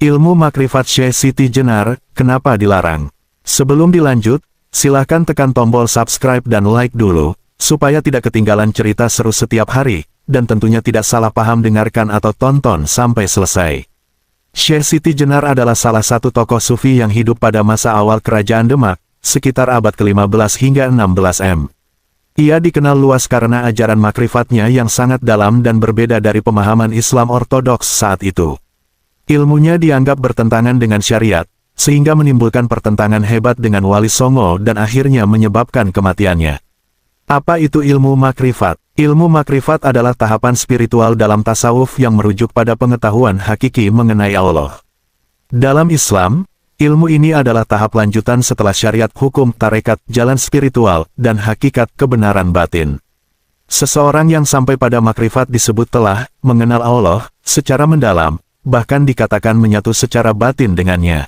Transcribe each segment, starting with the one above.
Ilmu makrifat Syekh Siti Jenar, kenapa dilarang? Sebelum dilanjut, silahkan tekan tombol subscribe dan like dulu, supaya tidak ketinggalan cerita seru setiap hari, dan tentunya tidak salah paham dengarkan atau tonton sampai selesai. Syekh Siti Jenar adalah salah satu tokoh sufi yang hidup pada masa awal Kerajaan Demak, sekitar abad ke-15 hingga 16 M. Ia dikenal luas karena ajaran makrifatnya yang sangat dalam dan berbeda dari pemahaman Islam ortodoks saat itu. Ilmunya dianggap bertentangan dengan syariat, sehingga menimbulkan pertentangan hebat dengan Wali Songo dan akhirnya menyebabkan kematiannya. Apa itu ilmu makrifat? Ilmu makrifat adalah tahapan spiritual dalam tasawuf yang merujuk pada pengetahuan hakiki mengenai Allah. Dalam Islam, ilmu ini adalah tahap lanjutan setelah syariat, hukum, tarekat, jalan spiritual, dan hakikat kebenaran batin. Seseorang yang sampai pada makrifat disebut telah mengenal Allah secara mendalam, bahkan dikatakan menyatu secara batin dengannya.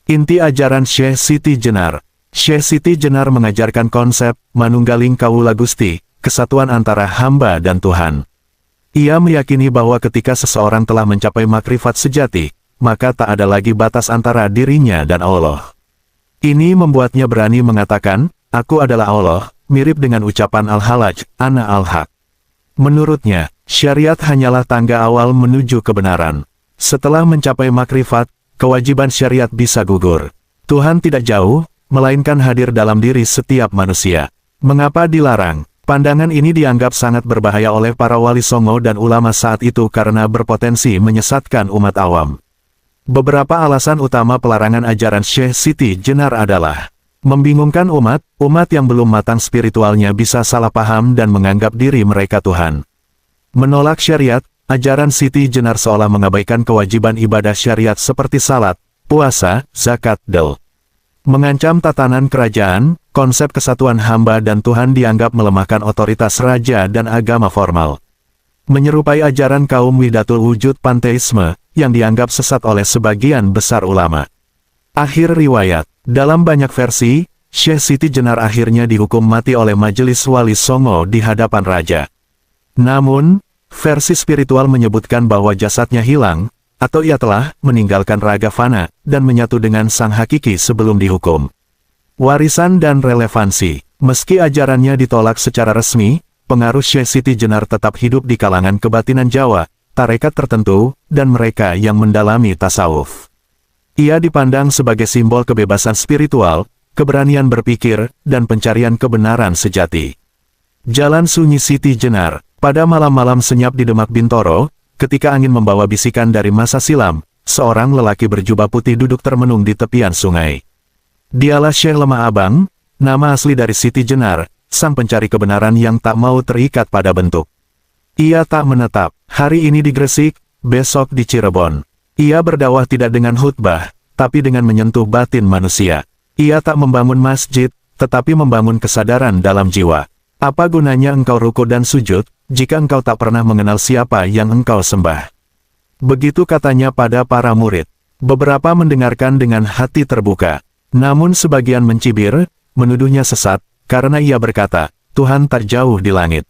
Inti ajaran Syekh Siti Jenar. Syekh Siti Jenar mengajarkan konsep manunggaling kawula Gusti, kesatuan antara hamba dan Tuhan. Ia meyakini bahwa ketika seseorang telah mencapai makrifat sejati, maka tak ada lagi batas antara dirinya dan Allah. Ini membuatnya berani mengatakan, "Aku adalah Allah," mirip dengan ucapan Al-Halaj, Ana Al-Haq. Menurutnya, syariat hanyalah tangga awal menuju kebenaran. Setelah mencapai makrifat, kewajiban syariat bisa gugur. Tuhan tidak jauh, melainkan hadir dalam diri setiap manusia. Mengapa dilarang? Pandangan ini dianggap sangat berbahaya oleh para wali songo dan ulama saat itu karena berpotensi menyesatkan umat awam. Beberapa alasan utama pelarangan ajaran Syekh Siti Jenar adalah membingungkan umat yang belum matang spiritualnya bisa salah paham dan menganggap diri mereka Tuhan. Menolak syariat, ajaran Siti Jenar seolah mengabaikan kewajiban ibadah syariat seperti salat, puasa, zakat, del. Mengancam tatanan kerajaan, konsep kesatuan hamba dan Tuhan dianggap melemahkan otoritas raja dan agama formal. Menyerupai ajaran kaum Wahdatul Wujud panteisme, yang dianggap sesat oleh sebagian besar ulama. Akhir riwayat, dalam banyak versi, Syekh Siti Jenar akhirnya dihukum mati oleh Majelis Wali Songo di hadapan raja. Namun, versi spiritual menyebutkan bahwa jasadnya hilang, atau ia telah meninggalkan raga fana, dan menyatu dengan sang hakiki sebelum dihukum. Warisan dan relevansi. Meski ajarannya ditolak secara resmi, pengaruh Syekh Siti Jenar tetap hidup di kalangan kebatinan Jawa, tarekat tertentu, dan mereka yang mendalami tasawuf. Ia dipandang sebagai simbol kebebasan spiritual, keberanian berpikir, dan pencarian kebenaran sejati. Jalan Sunyi Siti Jenar. Pada malam-malam senyap di Demak Bintoro, ketika angin membawa bisikan dari masa silam, seorang lelaki berjubah putih duduk termenung di tepian sungai. Dialah Syekh Lemah Abang, nama asli dari Siti Jenar, sang pencari kebenaran yang tak mau terikat pada bentuk. Ia tak menetap, hari ini di Gresik, besok di Cirebon. Ia berdakwah tidak dengan khutbah, tapi dengan menyentuh batin manusia. Ia tak membangun masjid, tetapi membangun kesadaran dalam jiwa. Apa gunanya engkau ruku dan sujud, jika engkau tak pernah mengenal siapa yang engkau sembah? Begitu katanya pada para murid. Beberapa mendengarkan dengan hati terbuka. Namun sebagian mencibir, menuduhnya sesat, karena ia berkata, Tuhan tak jauh di langit.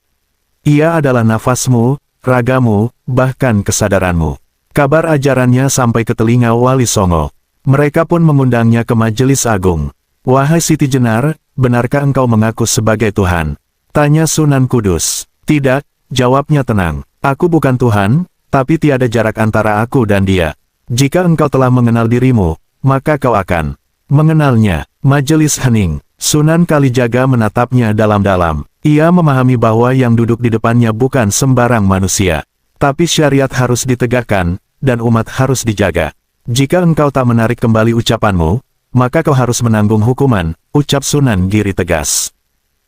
Ia adalah nafasmu, ragamu, bahkan kesadaranmu. Kabar ajarannya sampai ke telinga Wali Songo. Mereka pun mengundangnya ke Majelis Agung. Wahai Siti Jenar, benarkah engkau mengaku sebagai Tuhan? Tanya Sunan Kudus. Tidak, jawabnya tenang. Aku bukan Tuhan, tapi tiada jarak antara aku dan dia. Jika engkau telah mengenal dirimu, maka kau akan mengenalnya. Majelis hening. Sunan Kalijaga menatapnya dalam-dalam. Ia memahami bahwa yang duduk di depannya bukan sembarang manusia. Tapi syariat harus ditegakkan, dan umat harus dijaga. Jika engkau tak menarik kembali ucapanmu, maka kau harus menanggung hukuman, ucap Sunan Giri tegas.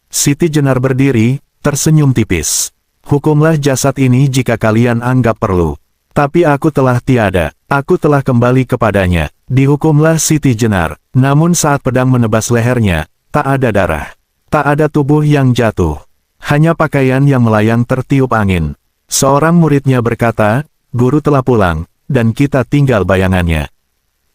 Siti Jenar berdiri, tersenyum tipis. Hukumlah jasad ini jika kalian anggap perlu. Tapi aku telah tiada, aku telah kembali kepadanya. Dihukumlah Siti Jenar. Namun saat pedang menebas lehernya, tak ada darah. Tak ada tubuh yang jatuh. Hanya pakaian yang melayang tertiup angin. Seorang muridnya berkata, guru telah pulang, dan kita tinggal bayangannya.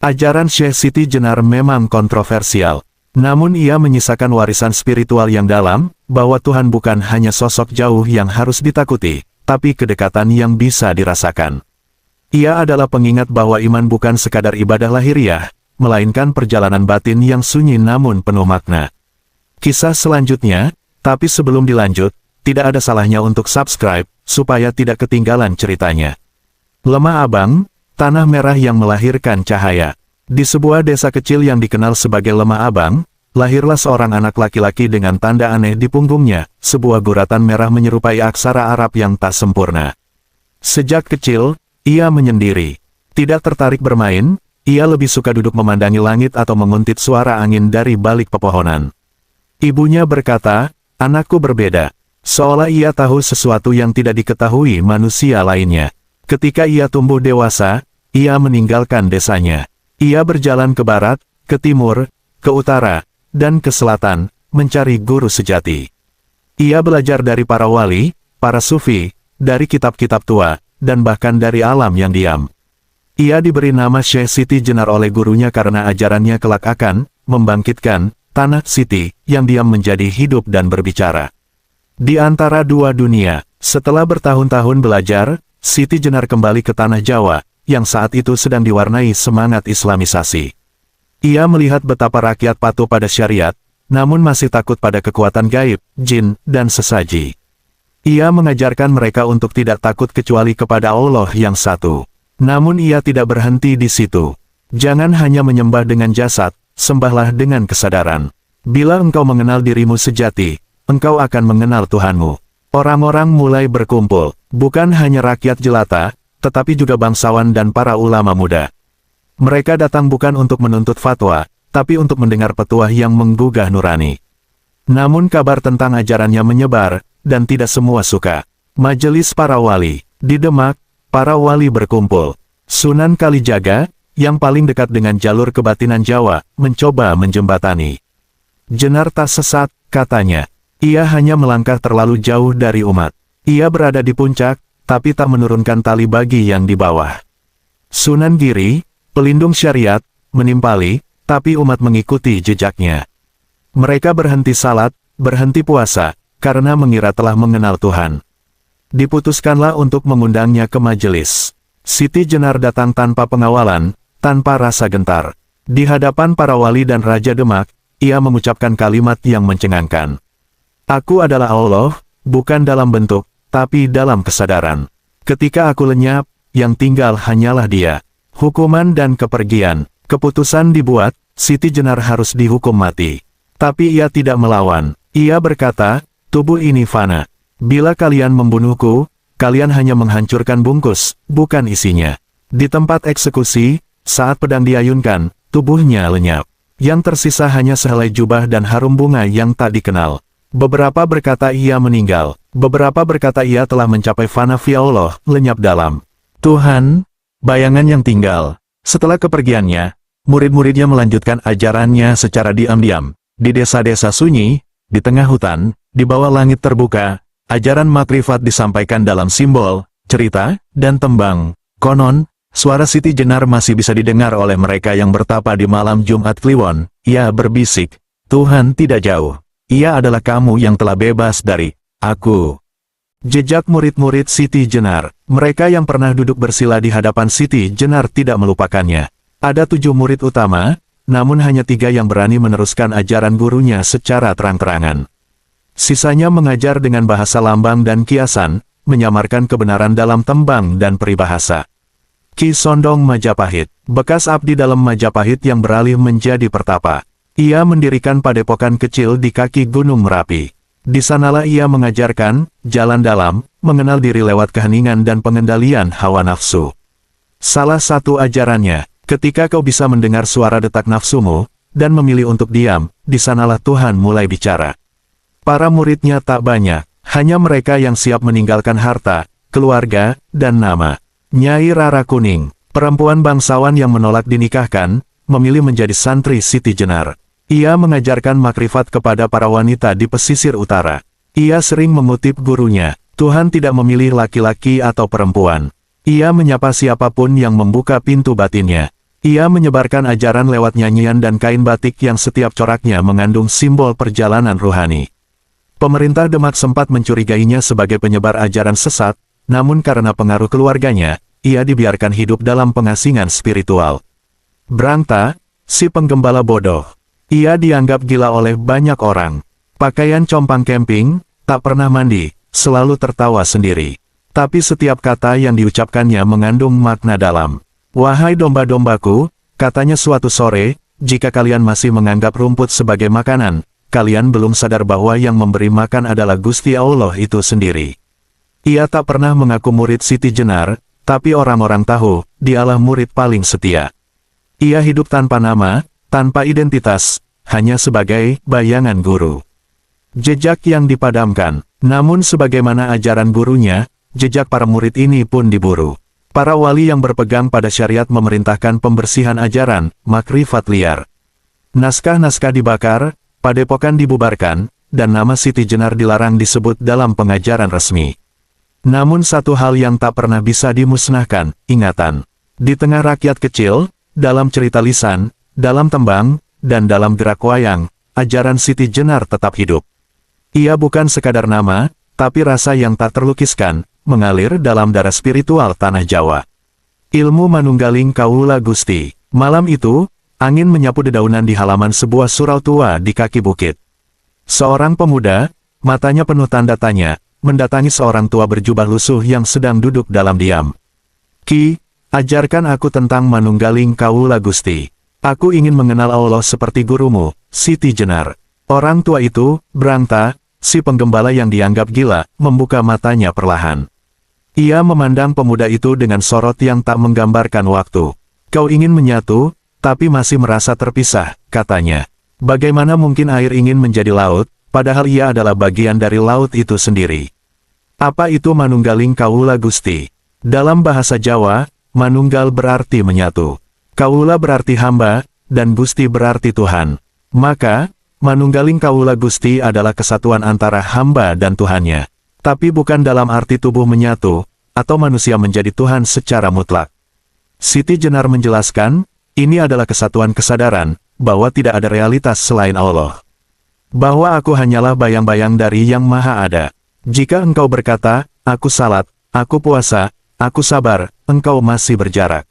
Ajaran Syekh Siti Jenar memang kontroversial. Namun ia menyisakan warisan spiritual yang dalam, bahwa Tuhan bukan hanya sosok jauh yang harus ditakuti, tapi kedekatan yang bisa dirasakan. Ia adalah pengingat bahwa iman bukan sekadar ibadah lahiriah, melainkan perjalanan batin yang sunyi namun penuh makna. Kisah selanjutnya, tapi sebelum dilanjut, tidak ada salahnya untuk subscribe, supaya tidak ketinggalan ceritanya. Lemah Abang, tanah merah yang melahirkan cahaya. Di sebuah desa kecil yang dikenal sebagai Lemah Abang, lahirlah seorang anak laki-laki dengan tanda aneh di punggungnya, sebuah guratan merah menyerupai aksara Arab yang tak sempurna. Sejak kecil, ia menyendiri. Tidak tertarik bermain, ia lebih suka duduk memandangi langit atau menguntit suara angin dari balik pepohonan. Ibunya berkata, "Anakku berbeda." Seolah ia tahu sesuatu yang tidak diketahui manusia lainnya. Ketika ia tumbuh dewasa, ia meninggalkan desanya. Ia berjalan ke barat, ke timur, ke utara, dan ke selatan, mencari guru sejati. Ia belajar dari para wali, para sufi, dari kitab-kitab tua, dan bahkan dari alam yang diam. Ia diberi nama Syekh Siti Jenar oleh gurunya karena ajarannya kelak akan membangkitkan tanah Siti yang diam menjadi hidup dan berbicara. Di antara dua dunia, setelah bertahun-tahun belajar, Siti Jenar kembali ke tanah Jawa, yang saat itu sedang diwarnai semangat Islamisasi. Ia melihat betapa rakyat patuh pada syariat, namun masih takut pada kekuatan gaib, jin, dan sesaji. Ia mengajarkan mereka untuk tidak takut kecuali kepada Allah yang satu. Namun ia tidak berhenti di situ. Jangan hanya menyembah dengan jasad, sembahlah dengan kesadaran. Bila engkau mengenal dirimu sejati, engkau akan mengenal Tuhanmu. Orang-orang mulai berkumpul, bukan hanya rakyat jelata, tetapi juga bangsawan dan para ulama muda. Mereka datang bukan untuk menuntut fatwa, tapi untuk mendengar petuah yang menggugah nurani. Namun kabar tentang ajarannya menyebar, dan tidak semua suka. Majelis para wali. Di Demak, para wali berkumpul. Sunan Kalijaga, yang paling dekat dengan jalur kebatinan Jawa, mencoba menjembatani. Jenar tak sesat, katanya. Ia hanya melangkah terlalu jauh dari umat. Ia berada di puncak, tapi tak menurunkan tali bagi yang di bawah. Sunan Giri, pelindung syariat, menimpali, tapi umat mengikuti jejaknya. Mereka berhenti salat, berhenti puasa, karena mengira telah mengenal Tuhan. Diputuskanlah untuk mengundangnya ke majelis. Siti Jenar datang tanpa pengawalan, tanpa rasa gentar. Di hadapan para wali dan Raja Demak, ia mengucapkan kalimat yang mencengangkan. "Aku adalah Allah, bukan dalam bentuk, tapi dalam kesadaran. Ketika aku lenyap, yang tinggal hanyalah Dia." Hukuman dan kepergian. Keputusan dibuat, Siti Jenar harus dihukum mati. Tapi ia tidak melawan. Ia berkata, "Tubuh ini fana. Bila kalian membunuhku, kalian hanya menghancurkan bungkus, bukan isinya." Di tempat eksekusi, saat pedang diayunkan, tubuhnya lenyap. Yang tersisa hanya sehelai jubah dan harum bunga yang tak dikenal. Beberapa berkata ia meninggal, beberapa berkata ia telah mencapai fana fi Allah, lenyap dalam Tuhan, bayangan yang tinggal. Setelah kepergiannya, murid-muridnya melanjutkan ajarannya secara diam-diam. Di desa-desa sunyi, di tengah hutan, di bawah langit terbuka, ajaran makrifat disampaikan dalam simbol, cerita, dan tembang. Konon, suara Siti Jenar masih bisa didengar oleh mereka yang bertapa di malam Jumat Kliwon. Ia berbisik, "Tuhan tidak jauh. Ia adalah kamu yang telah bebas dari aku." Jejak murid-murid Siti Jenar. Mereka yang pernah duduk bersila di hadapan Siti Jenar tidak melupakannya. Ada 7 murid utama, namun hanya 3 yang berani meneruskan ajaran gurunya secara terang-terangan. Sisanya mengajar dengan bahasa lambang dan kiasan, menyamarkan kebenaran dalam tembang dan peribahasa. Ki Sondong Majapahit, bekas abdi dalam Majapahit yang beralih menjadi pertapa. Ia mendirikan padepokan kecil di kaki Gunung Merapi. Di sanalah ia mengajarkan jalan dalam, mengenal diri lewat keheningan dan pengendalian hawa nafsu. Salah satu ajarannya, ketika kau bisa mendengar suara detak nafsumu, dan memilih untuk diam, di sanalah Tuhan mulai bicara. Para muridnya tak banyak, hanya mereka yang siap meninggalkan harta, keluarga, dan nama. Nyai Rara Kuning, perempuan bangsawan yang menolak dinikahkan, memilih menjadi santri Siti Jenar. Ia mengajarkan makrifat kepada para wanita di pesisir utara. Ia sering mengutip gurunya, "Tuhan tidak memilih laki-laki atau perempuan. Ia menyapa siapapun yang membuka pintu batinnya." Ia menyebarkan ajaran lewat nyanyian dan kain batik yang setiap coraknya mengandung simbol perjalanan ruhani. Pemerintah Demak sempat mencurigainya sebagai penyebar ajaran sesat, namun karena pengaruh keluarganya, ia dibiarkan hidup dalam pengasingan spiritual. Brangta, si penggembala bodoh. Ia dianggap gila oleh banyak orang. Pakaian compang camping, tak pernah mandi, selalu tertawa sendiri. Tapi setiap kata yang diucapkannya mengandung makna dalam. Wahai domba-dombaku, katanya suatu sore, jika kalian masih menganggap rumput sebagai makanan, kalian belum sadar bahwa yang memberi makan adalah Gusti Allah itu sendiri. Ia tak pernah mengaku murid Siti Jenar, tapi orang-orang tahu, dialah murid paling setia. Ia hidup tanpa nama, tanpa identitas, hanya sebagai bayangan guru. Jejak yang dipadamkan, namun sebagaimana ajaran gurunya, jejak para murid ini pun diburu. Para wali yang berpegang pada syariat memerintahkan pembersihan ajaran, makrifat liar. Naskah-naskah dibakar, padepokan dibubarkan, dan nama Siti Jenar dilarang disebut dalam pengajaran resmi. Namun satu hal yang tak pernah bisa dimusnahkan, ingatan. Di tengah rakyat kecil, dalam cerita lisan, dalam tembang, dan dalam gerak wayang, ajaran Siti Jenar tetap hidup. Ia bukan sekadar nama, tapi rasa yang tak terlukiskan, mengalir dalam darah spiritual tanah Jawa. Ilmu manunggaling kaula Gusti. Malam itu, angin menyapu dedaunan di halaman sebuah surau tua di kaki bukit. Seorang pemuda, matanya penuh tanda tanya, mendatangi seorang tua berjubah lusuh yang sedang duduk dalam diam. Ki, ajarkan aku tentang manunggaling kaula Gusti. Aku ingin mengenal Allah seperti gurumu, Siti Jenar. Orang tua itu, Brangta, si penggembala yang dianggap gila, membuka matanya perlahan. Ia memandang pemuda itu dengan sorot yang tak menggambarkan waktu. Kau ingin menyatu, tapi masih merasa terpisah, katanya. Bagaimana mungkin air ingin menjadi laut, padahal ia adalah bagian dari laut itu sendiri. Apa itu manunggaling kaula Gusti? Dalam bahasa Jawa, manunggal berarti menyatu. Kaula berarti hamba, dan Gusti berarti Tuhan. Maka, manunggaling kaula Gusti adalah kesatuan antara hamba dan Tuhannya. Tapi bukan dalam arti tubuh menyatu, atau manusia menjadi Tuhan secara mutlak. Siti Jenar menjelaskan, ini adalah kesatuan kesadaran, bahwa tidak ada realitas selain Allah. Bahwa aku hanyalah bayang-bayang dari Yang Maha Ada. Jika engkau berkata, aku salat, aku puasa, aku sabar, engkau masih berjarak.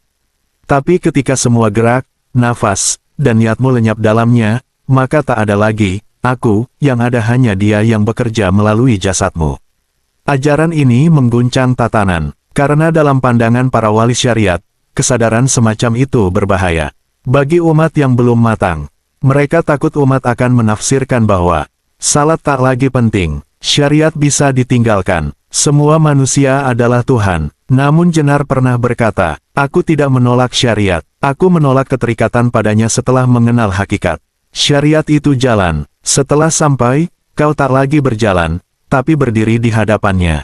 Tapi ketika semua gerak, nafas, dan niatmu lenyap dalamnya, maka tak ada lagi, aku, yang ada hanya Dia yang bekerja melalui jasadmu. Ajaran ini mengguncang tatanan, karena dalam pandangan para wali syariat, kesadaran semacam itu berbahaya. Bagi umat yang belum matang, mereka takut umat akan menafsirkan bahwa, salat tak lagi penting, syariat bisa ditinggalkan, semua manusia adalah Tuhan. Namun Jenar pernah berkata, aku tidak menolak syariat, aku menolak keterikatan padanya setelah mengenal hakikat. Syariat itu jalan, setelah sampai, kau tak lagi berjalan, tapi berdiri di hadapannya.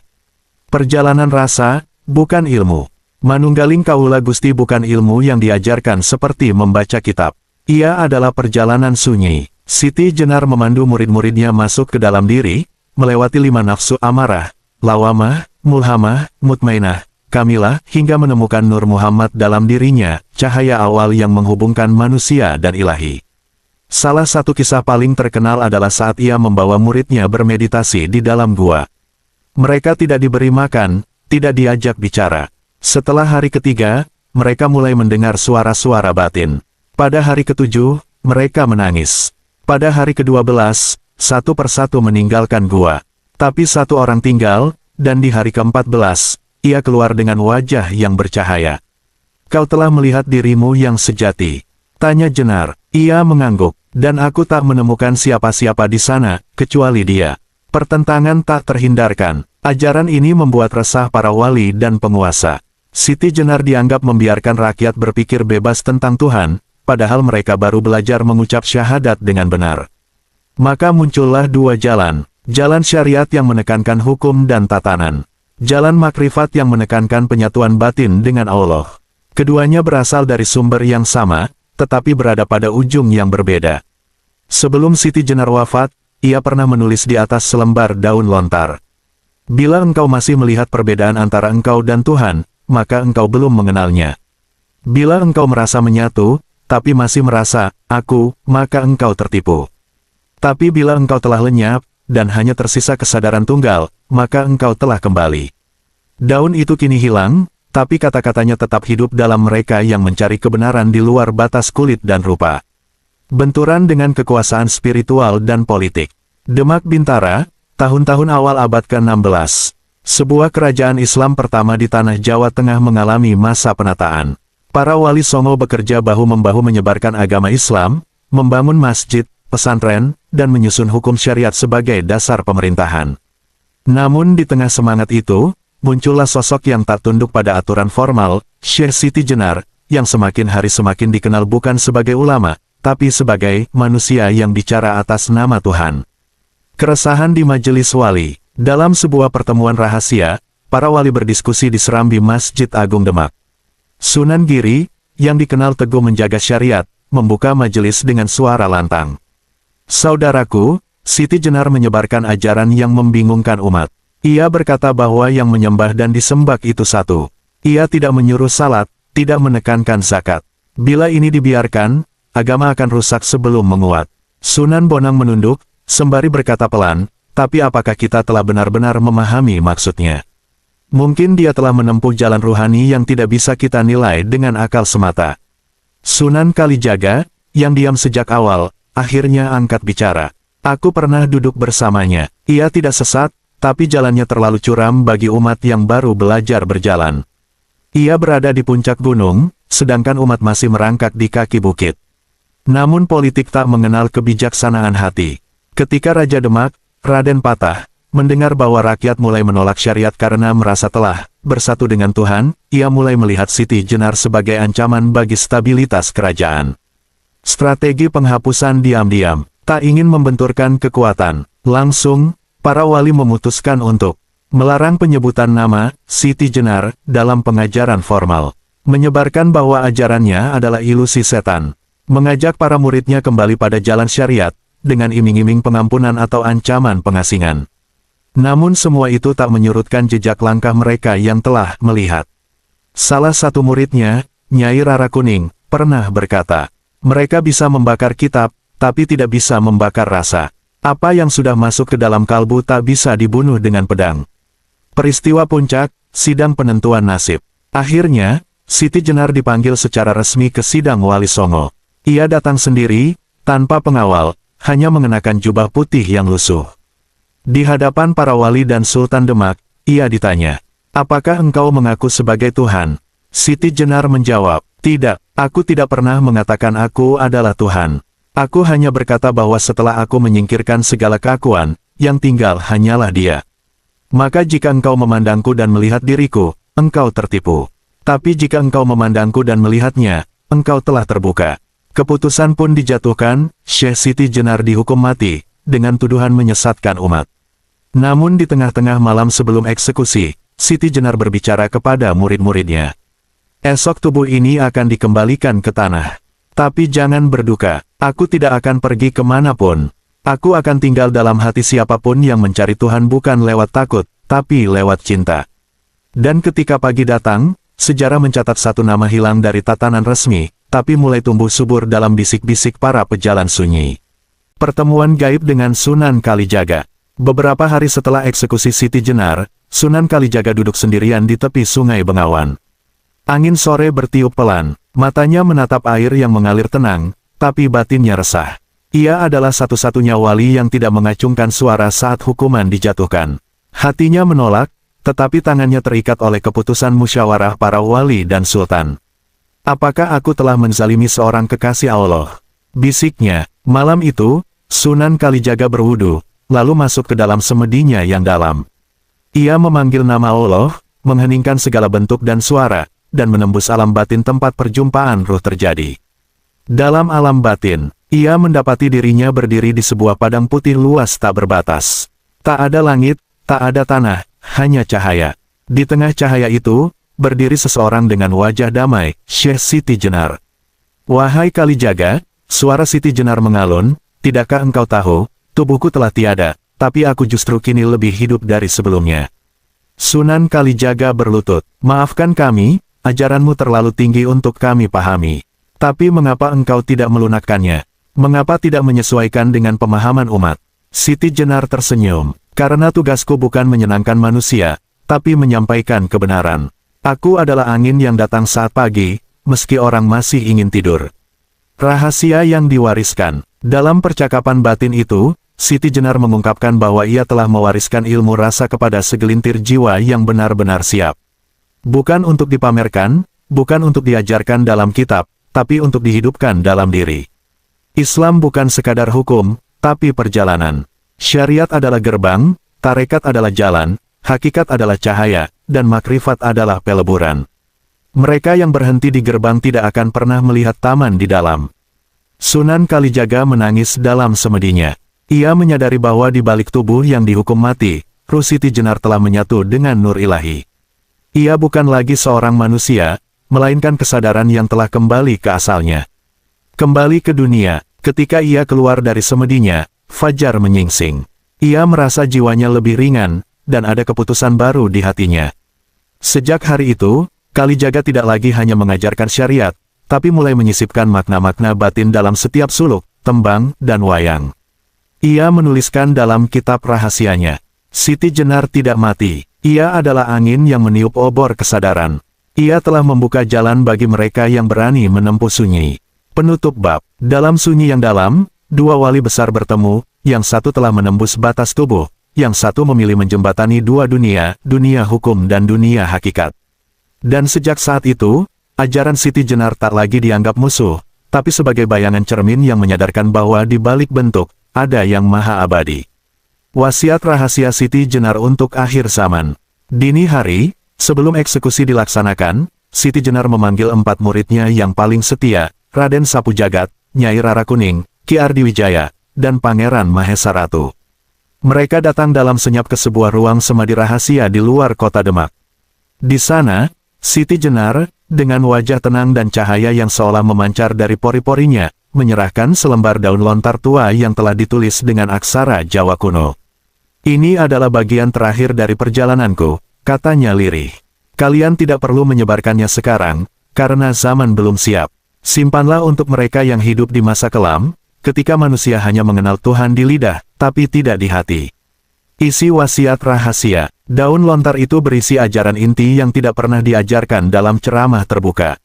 Perjalanan rasa, bukan ilmu. Manunggaling kaula Gusti bukan ilmu yang diajarkan seperti membaca kitab. Ia adalah perjalanan sunyi. Siti Jenar memandu murid-muridnya masuk ke dalam diri, melewati 5 nafsu amarah, lawamah, mulhamah, mutmainah, kamilah, hingga menemukan Nur Muhammad dalam dirinya, cahaya awal yang menghubungkan manusia dan ilahi. Salah satu kisah paling terkenal adalah saat ia membawa muridnya bermeditasi di dalam gua. Mereka tidak diberi makan, tidak diajak bicara. Setelah hari ketiga, mereka mulai mendengar suara-suara batin. Pada hari ketujuh, mereka menangis. Pada hari ke-12, satu persatu meninggalkan gua. Tapi satu orang tinggal, dan di hari ke-14, ia keluar dengan wajah yang bercahaya. Kau telah melihat dirimu yang sejati. Tanya Jenar. Ia mengangguk, dan aku tak menemukan siapa-siapa di sana, kecuali dia. Pertentangan tak terhindarkan. Ajaran ini membuat resah para wali dan penguasa. Siti Jenar dianggap membiarkan rakyat berpikir bebas tentang Tuhan, padahal mereka baru belajar mengucap syahadat dengan benar. Maka muncullah 2 jalan. Jalan syariat yang menekankan hukum dan tatanan. Jalan makrifat yang menekankan penyatuan batin dengan Allah. Keduanya berasal dari sumber yang sama, tetapi berada pada ujung yang berbeda. Sebelum Siti Jenar wafat, ia pernah menulis di atas selembar daun lontar. Bila engkau masih melihat perbedaan antara engkau dan Tuhan, maka engkau belum mengenalnya. Bila engkau merasa menyatu, tapi masih merasa, aku, maka engkau tertipu. Tapi bila engkau telah lenyap, dan hanya tersisa kesadaran tunggal, maka engkau telah kembali. Daun itu kini hilang, tapi kata-katanya tetap hidup dalam mereka yang mencari kebenaran di luar batas kulit dan rupa. Benturan dengan kekuasaan spiritual dan politik. Demak Bintara, tahun-tahun awal abad ke-16. Sebuah kerajaan Islam pertama di tanah Jawa Tengah mengalami masa penataan. Para wali songo bekerja bahu-membahu menyebarkan agama Islam, membangun masjid, pesantren, dan menyusun hukum syariat sebagai dasar pemerintahan. Namun di tengah semangat itu, muncullah sosok yang tak tunduk pada aturan formal, Syekh Siti Jenar, yang semakin hari semakin dikenal bukan sebagai ulama, tapi sebagai manusia yang bicara atas nama Tuhan. Keresahan di Majelis Wali. Dalam sebuah pertemuan rahasia, para wali berdiskusi di serambi Masjid Agung Demak. Sunan Giri, yang dikenal teguh menjaga syariat, membuka majelis dengan suara lantang. "Saudaraku, Siti Jenar menyebarkan ajaran yang membingungkan umat. Ia berkata bahwa yang menyembah dan disembah itu satu. Ia tidak menyuruh salat, tidak menekankan zakat. Bila ini dibiarkan, agama akan rusak sebelum menguat." Sunan Bonang menunduk, sembari berkata pelan, "Tapi apakah kita telah benar-benar memahami maksudnya? Mungkin dia telah menempuh jalan ruhani yang tidak bisa kita nilai dengan akal semata." Sunan Kalijaga, yang diam sejak awal, akhirnya angkat bicara. "Aku pernah duduk bersamanya. Ia tidak sesat, tapi jalannya terlalu curam bagi umat yang baru belajar berjalan. Ia berada di puncak gunung, sedangkan umat masih merangkak di kaki bukit. Namun politik tak mengenal kebijaksanaan hati. Ketika Raja Demak, Raden Patah, mendengar bahwa rakyat mulai menolak syariat karena merasa telah bersatu dengan Tuhan, ia mulai melihat Siti Jenar sebagai ancaman bagi stabilitas kerajaan. Strategi penghapusan diam-diam, tak ingin membenturkan kekuatan. Langsung, para wali memutuskan untuk melarang penyebutan nama Siti Jenar dalam pengajaran formal. Menyebarkan bahwa ajarannya adalah ilusi setan. Mengajak para muridnya kembali pada jalan syariat, dengan iming-iming pengampunan atau ancaman pengasingan. Namun semua itu tak menyurutkan jejak langkah mereka yang telah melihat. Salah satu muridnya, Nyai Rara Kuning, pernah berkata, "Mereka bisa membakar kitab, tapi tidak bisa membakar rasa. Apa yang sudah masuk ke dalam kalbu tak bisa dibunuh dengan pedang." Peristiwa puncak, sidang penentuan nasib. Akhirnya, Siti Jenar dipanggil secara resmi ke sidang Wali Songo. Ia datang sendiri, tanpa pengawal, hanya mengenakan jubah putih yang lusuh. Di hadapan para wali dan Sultan Demak, ia ditanya, "Apakah engkau mengaku sebagai Tuhan?" Siti Jenar menjawab, "Tidak, aku tidak pernah mengatakan aku adalah Tuhan. Aku hanya berkata bahwa setelah aku menyingkirkan segala keakuan, yang tinggal hanyalah Dia. Maka jika engkau memandangku dan melihat diriku, engkau tertipu. Tapi jika engkau memandangku dan melihatnya, engkau telah terbuka." Keputusan pun dijatuhkan, Syekh Siti Jenar dihukum mati, dengan tuduhan menyesatkan umat. Namun di tengah-tengah malam sebelum eksekusi, Siti Jenar berbicara kepada murid-muridnya. "Esok tubuh ini akan dikembalikan ke tanah. Tapi jangan berduka, aku tidak akan pergi kemanapun. Aku akan tinggal dalam hati siapapun yang mencari Tuhan bukan lewat takut, tapi lewat cinta." Dan ketika pagi datang, sejarah mencatat satu nama hilang dari tatanan resmi, tapi mulai tumbuh subur dalam bisik-bisik para pejalan sunyi. Pertemuan gaib dengan Sunan Kalijaga. Beberapa hari setelah eksekusi Siti Jenar, Sunan Kalijaga duduk sendirian di tepi Sungai Bengawan. Angin sore bertiup pelan, matanya menatap air yang mengalir tenang, tapi batinnya resah. Ia adalah satu-satunya wali yang tidak mengacungkan suara saat hukuman dijatuhkan. Hatinya menolak, tetapi tangannya terikat oleh keputusan musyawarah para wali dan sultan. "Apakah aku telah menzalimi seorang kekasih Allah?" bisiknya. Malam itu, Sunan Kalijaga berwudu, lalu masuk ke dalam semedinya yang dalam. Ia memanggil nama Allah, mengheningkan segala bentuk dan suara, dan menembus alam batin tempat perjumpaan ruh terjadi. Dalam alam batin, ia mendapati dirinya berdiri di sebuah padang putih luas tak berbatas. Tak ada langit, tak ada tanah, hanya cahaya. Di tengah cahaya itu, berdiri seseorang dengan wajah damai, Syekh Siti Jenar. "Wahai Kalijaga," suara Siti Jenar mengalun, "tidakkah engkau tahu, tubuhku telah tiada, tapi aku justru kini lebih hidup dari sebelumnya." Sunan Kalijaga berlutut, "Maafkan kami, ajaranmu terlalu tinggi untuk kami pahami. Tapi mengapa engkau tidak melunakkannya? Mengapa tidak menyesuaikan dengan pemahaman umat?" Siti Jenar tersenyum, "Karena tugasku bukan menyenangkan manusia, tapi menyampaikan kebenaran. Aku adalah angin yang datang saat pagi, meski orang masih ingin tidur. Rahasia yang diwariskan. Dalam percakapan batin itu, Siti Jenar mengungkapkan bahwa ia telah mewariskan ilmu rasa kepada segelintir jiwa yang benar-benar siap. Bukan untuk dipamerkan, bukan untuk diajarkan dalam kitab, tapi untuk dihidupkan dalam diri. Islam bukan sekadar hukum, tapi perjalanan. Syariat adalah gerbang, tarekat adalah jalan, hakikat adalah cahaya, dan makrifat adalah peleburan. Mereka yang berhenti di gerbang tidak akan pernah melihat taman di dalam. Sunan Kalijaga menangis dalam semedinya. Ia menyadari bahwa di balik tubuh yang dihukum mati, ruh Siti Jenar telah menyatu dengan nur ilahi. Ia bukan lagi seorang manusia, melainkan kesadaran yang telah kembali ke asalnya. Kembali ke dunia, ketika ia keluar dari semedinya, fajar menyingsing. Ia merasa jiwanya lebih ringan, dan ada keputusan baru di hatinya. Sejak hari itu, Kalijaga tidak lagi hanya mengajarkan syariat, tapi mulai menyisipkan makna-makna batin dalam setiap suluk, tembang, dan wayang. Ia menuliskan dalam kitab rahasianya, Siti Jenar tidak mati, ia adalah angin yang meniup obor kesadaran. Ia telah membuka jalan bagi mereka yang berani menempuh sunyi. Penutup bab. Dalam sunyi yang dalam, dua wali besar bertemu, yang satu telah menembus batas tubuh, yang satu memilih menjembatani dua dunia, dunia hukum dan dunia hakikat. Dan sejak saat itu, ajaran Siti Jenar tak lagi dianggap musuh, tapi sebagai bayangan cermin yang menyadarkan bahwa di balik bentuk, ada yang maha abadi. Wasiat rahasia Siti Jenar untuk akhir zaman. Dini hari, sebelum eksekusi dilaksanakan, Siti Jenar memanggil 4 muridnya yang paling setia, Raden Sapu Jagat, Nyai Rara Kuning, Ki Ardi Wijaya, dan Pangeran Mahesa Ratu. Mereka datang dalam senyap ke sebuah ruang semadi rahasia di luar kota Demak. Di sana, Siti Jenar, dengan wajah tenang dan cahaya yang seolah memancar dari pori-porinya, menyerahkan selembar daun lontar tua yang telah ditulis dengan aksara Jawa kuno. Ini adalah bagian terakhir dari perjalananku, katanya lirih. Kalian tidak perlu menyebarkannya sekarang, karena zaman belum siap. Simpanlah untuk mereka yang hidup di masa kelam, ketika manusia hanya mengenal Tuhan di lidah, tapi tidak di hati. Isi wasiat rahasia. Daun lontar itu berisi ajaran inti yang tidak pernah diajarkan dalam ceramah terbuka.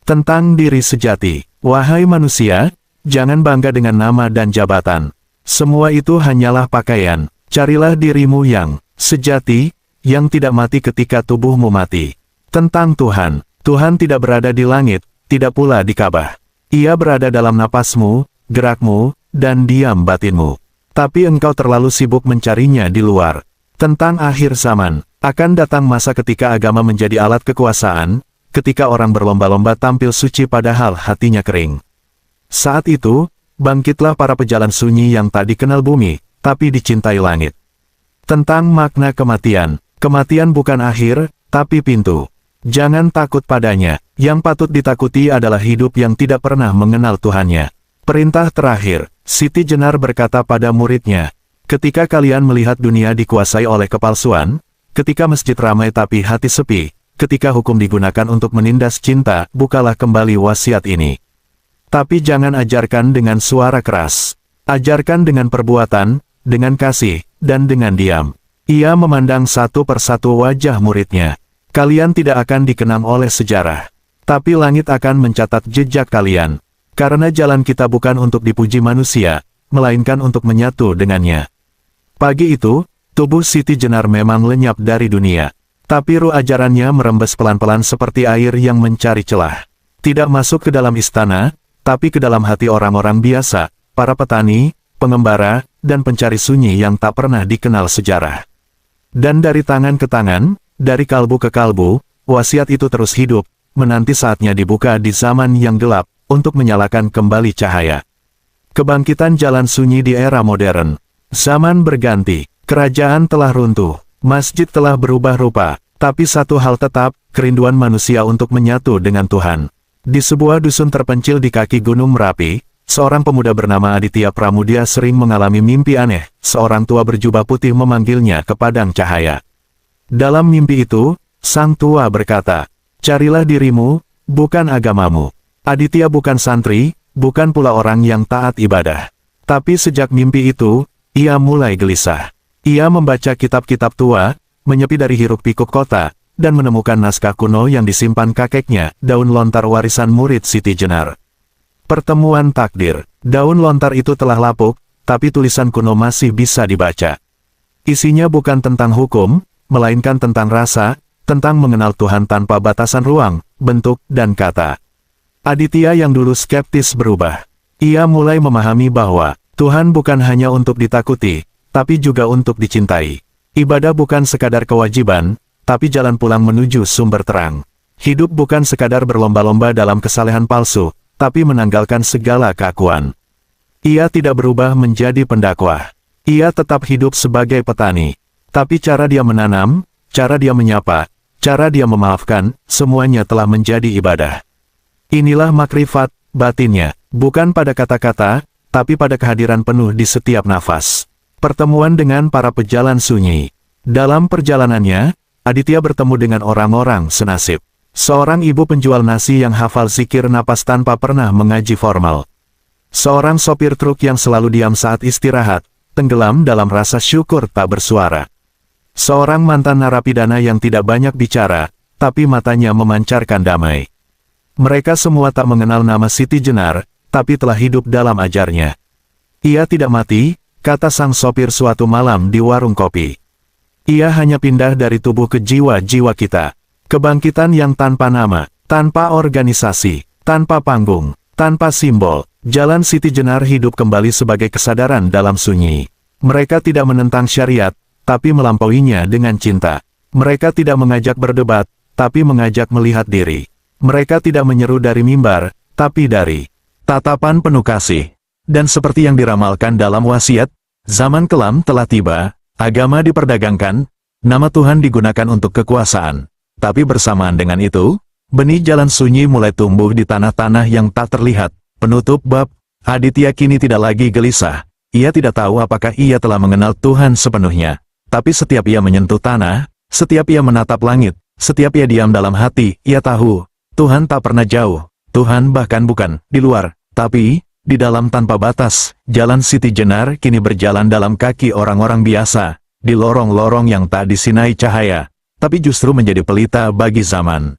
Tentang diri sejati. Wahai manusia, jangan bangga dengan nama dan jabatan. Semua itu hanyalah pakaian. Carilah dirimu yang sejati, yang tidak mati ketika tubuhmu mati. Tentang Tuhan. Tuhan tidak berada di langit, tidak pula di Ka'bah. Ia berada dalam napasmu, gerakmu, dan diam batinmu. Tapi engkau terlalu sibuk mencarinya di luar. Tentang akhir zaman, akan datang masa ketika agama menjadi alat kekuasaan, ketika orang berlomba-lomba tampil suci padahal hatinya kering. Saat itu, bangkitlah para pejalan sunyi yang tak dikenal bumi, tapi dicintai langit. Tentang makna kematian, kematian bukan akhir, tapi pintu. Jangan takut padanya, yang patut ditakuti adalah hidup yang tidak pernah mengenal Tuhannya. Perintah terakhir, Siti Jenar berkata pada muridnya, ketika kalian melihat dunia dikuasai oleh kepalsuan, ketika masjid ramai tapi hati sepi, ketika hukum digunakan untuk menindas cinta, bukalah kembali wasiat ini. Tapi jangan ajarkan dengan suara keras. Ajarkan dengan perbuatan, dengan kasih, dan dengan diam. Ia memandang satu persatu wajah muridnya. Kalian tidak akan dikenang oleh sejarah. Tapi langit akan mencatat jejak kalian. Karena jalan kita bukan untuk dipuji manusia, melainkan untuk menyatu dengannya. Pagi itu, tubuh Siti Jenar memang lenyap dari dunia. Tapi ruh ajarannya merembes pelan-pelan seperti air yang mencari celah. Tidak masuk ke dalam istana, tapi ke dalam hati orang-orang biasa, para petani, pengembara, dan pencari sunyi yang tak pernah dikenal sejarah. Dan dari tangan ke tangan, dari kalbu ke kalbu, wasiat itu terus hidup, menanti saatnya dibuka di zaman yang gelap, untuk menyalakan kembali cahaya. Kebangkitan jalan sunyi di era modern. Zaman berganti, kerajaan telah runtuh, masjid telah berubah rupa, tapi satu hal tetap, kerinduan manusia untuk menyatu dengan Tuhan. Di sebuah dusun terpencil di kaki Gunung Merapi, seorang pemuda bernama Aditya Pramudia sering mengalami mimpi aneh. Seorang tua berjubah putih memanggilnya ke padang cahaya. Dalam mimpi itu, sang tua berkata, "Carilah dirimu, bukan agamamu." Aditya bukan santri, bukan pula orang yang taat ibadah. Tapi sejak mimpi itu, ia mulai gelisah. Ia membaca kitab-kitab tua, menyepi dari hiruk-pikuk kota, dan menemukan naskah kuno yang disimpan kakeknya, daun lontar warisan murid Siti Jenar. Pertemuan takdir. Daun lontar itu telah lapuk, tapi tulisan kuno masih bisa dibaca. Isinya bukan tentang hukum, melainkan tentang rasa, tentang mengenal Tuhan tanpa batasan ruang, bentuk, dan kata. Aditya yang dulu skeptis berubah. Ia mulai memahami bahwa Tuhan bukan hanya untuk ditakuti, tapi juga untuk dicintai. Ibadah bukan sekadar kewajiban, tapi jalan pulang menuju sumber terang. Hidup bukan sekadar berlomba-lomba dalam kesalehan palsu, tapi menanggalkan segala keakuan. Ia tidak berubah menjadi pendakwah. Ia tetap hidup sebagai petani. Tapi cara dia menanam, cara dia menyapa, cara dia memaafkan, semuanya telah menjadi ibadah. Inilah makrifat batinnya, bukan pada kata-kata, tapi pada kehadiran penuh di setiap nafas. Pertemuan dengan para pejalan sunyi. Dalam perjalanannya, Aditya bertemu dengan orang-orang senasib. Seorang ibu penjual nasi yang hafal zikir napas tanpa pernah mengaji formal. Seorang sopir truk yang selalu diam saat istirahat, tenggelam dalam rasa syukur tak bersuara. Seorang mantan narapidana yang tidak banyak bicara, tapi matanya memancarkan damai. Mereka semua tak mengenal nama Siti Jenar, tapi telah hidup dalam ajarnya. Ia tidak mati, kata sang sopir suatu malam di warung kopi. Ia hanya pindah dari tubuh ke jiwa-jiwa kita. Kebangkitan yang tanpa nama, tanpa organisasi, tanpa panggung, tanpa simbol. Jalan Siti Jenar hidup kembali sebagai kesadaran dalam sunyi. Mereka tidak menentang syariat, tapi melampauinya dengan cinta. Mereka tidak mengajak berdebat, tapi mengajak melihat diri. Mereka tidak menyeru dari mimbar, tapi dari tatapan penuh kasih. Dan seperti yang diramalkan dalam wasiat, zaman kelam telah tiba, agama diperdagangkan, nama Tuhan digunakan untuk kekuasaan. Tapi bersamaan dengan itu, benih jalan sunyi mulai tumbuh di tanah-tanah yang tak terlihat. Penutup bab. Aditya kini tidak lagi gelisah. Ia tidak tahu apakah ia telah mengenal Tuhan sepenuhnya. Tapi setiap ia menyentuh tanah, setiap ia menatap langit, setiap ia diam dalam hati, ia tahu, Tuhan tak pernah jauh. Tuhan bahkan bukan di luar, tapi di dalam tanpa batas. Jalan Siti Jenar kini berjalan dalam kaki orang-orang biasa, di lorong-lorong yang tak disinai cahaya, tapi justru menjadi pelita bagi zaman.